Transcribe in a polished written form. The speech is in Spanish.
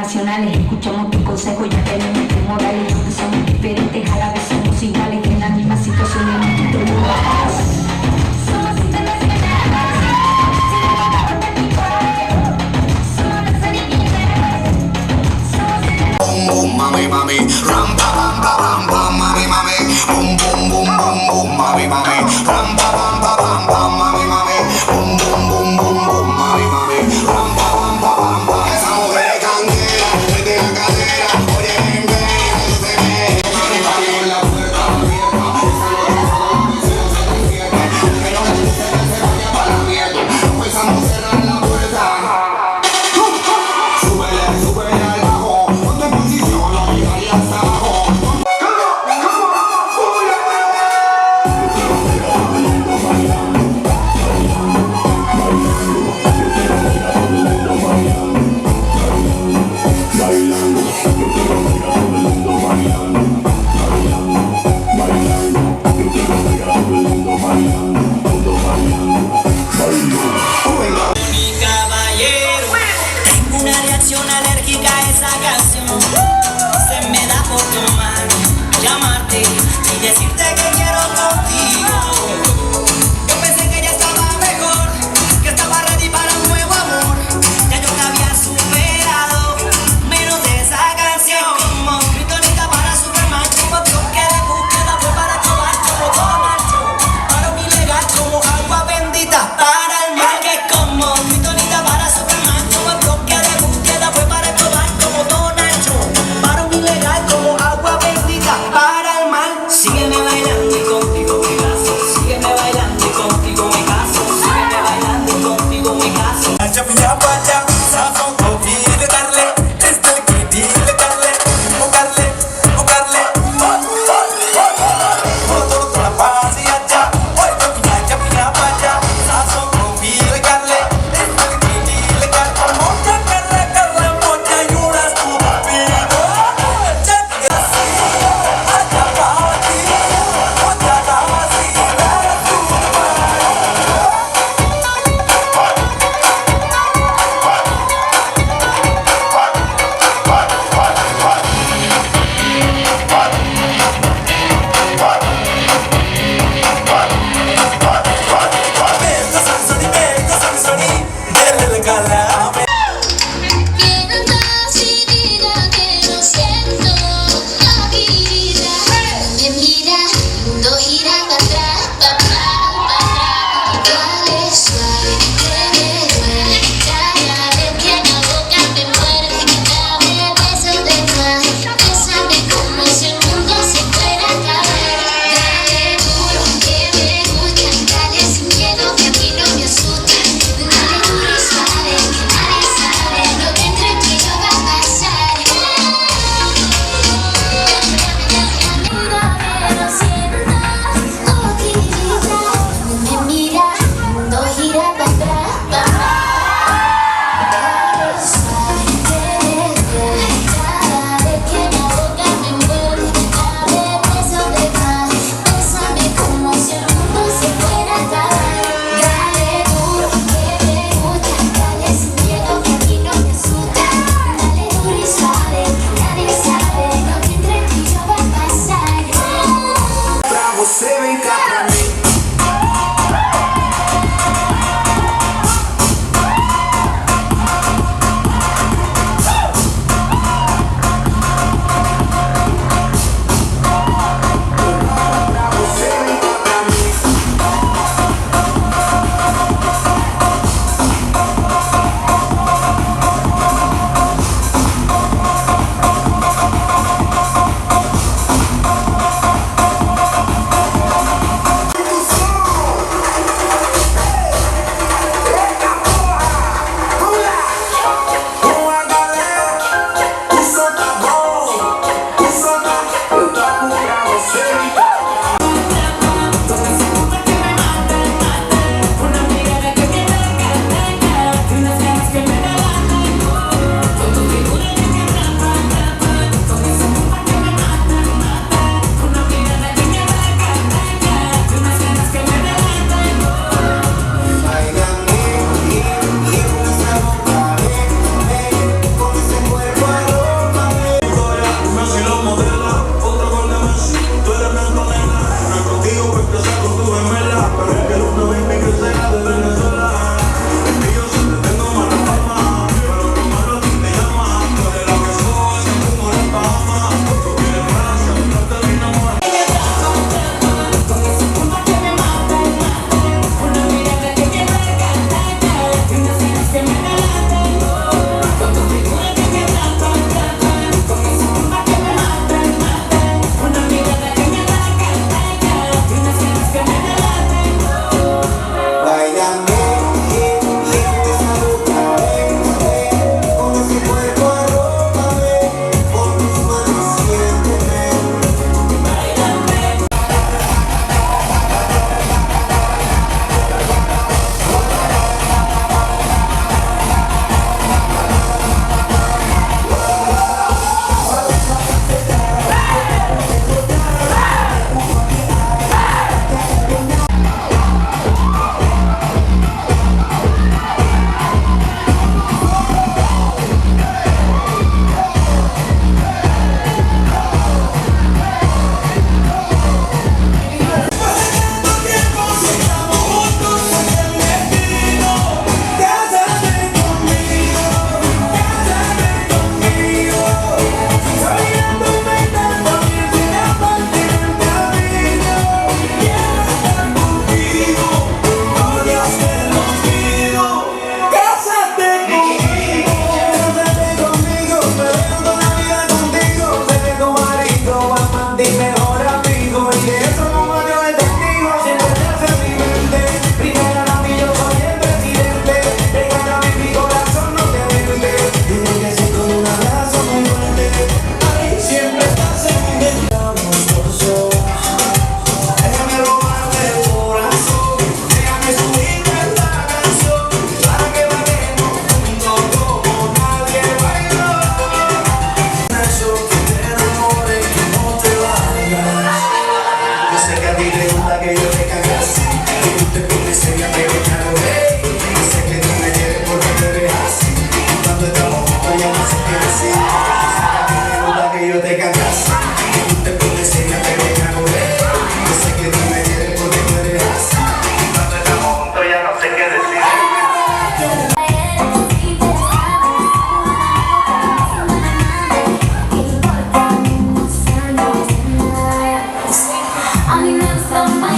internacionales. Escuchamos tu consejo, ya tenemos tus morales. Aunque somos diferentes, a la vez somos iguales. En la misma situación en nuestro lugar. Somos internacionales. Boom boom mami mami, ram pa ram pa ram pam mami mami, boom boom boom boom boom mami mami, ram pa ram pa ram pam mami mami, boom boom boom boom boom mami mami, ram pa ram pa ram pam. Esa mujer es candela, mete la cadera, oye ven ven, eso se ve. Mami mami con la puerta abierta, esa noche se despierta, que no le dice que se vaya para la mierda, empezamos a cerrar la puerta. Súbele, súbele al bajo, ponte en posición, la vida ya está abajo. Mi caballero, tengo una reacción alérgica a esa canción. Se me da por tomar, llamarte y decirte que quiero contigo. Yo pensé que ya estaba mejor, que estaba ready para un nuevo amor. Ya yo te había superado, menos de esa canción. Como Kryptonita para Superman, como bloque de búsqueda, fue para acabar como Donald Trump. Para un ilegal como agua bendita para el mal. Que como Kryptonita para Superman, como bloque de búsqueda, fue para acabar como Donald Trump. Para un ilegal como agua bendita para el mal. Sígueme bailando y contigo me caso. Sígueme bailando y contigo me caso. Sígueme bailando y contigo me caso. जब यहाँ बाजा सांसों को भी कर ले इस दिल की डील कर ले वो कर ले वो कर ले वो तो थोड़ा पास ही आजा ओए जब यहाँ बाजा सांसों को भी कर ले इस दिल की डील कर मोचा कर ले मोचा यूड़ा तू पीनो चक गसी आजा पावती मोचा दासी तू Vengo sansoni दिल गला Quiero más y diga que lo siento, la vida me mira, el mundo gira para atrás, para atrás, para atrás. Dale suave, que me duele, cada vez que la boca me muerde, dame besos de más, bésame como si el mundo se fuera a acabar. Dale duro, que me gusta, dale sin miedo que a mí no me asusta. Dale duro y suave, que nadie sabe lo que entre tú y yo va a pasar. Lo siento, coquillita, me mira, el mundo gira para atrás, para atrás. Dale suave, que me duele, cada vez que la boca me muerde, dame besos de más, bésame como si el mundo se fuera a acabar. Dale duro, que me gusta, dale sin miedo que aquí no me asusta. Dale duro y suave, que nadie sabe lo que entre tú y yo va a pasar. Pra você vem cá pra mim. Pra você vem cá pra mim. a ti te gusta que yo te cagas. Y tú te pones seria pero claro, hey. Y sé que tú me quieres porque tú eres así. Cuando estamos juntos ya no sé qué decir. Sé que a ti te gusta que yo te cagas. Y tú te pones seria pero claro, hey. Y sé que tú me quieres porque tú eres así. Cuando estamos juntos ya no sé qué decir. A mí me gusta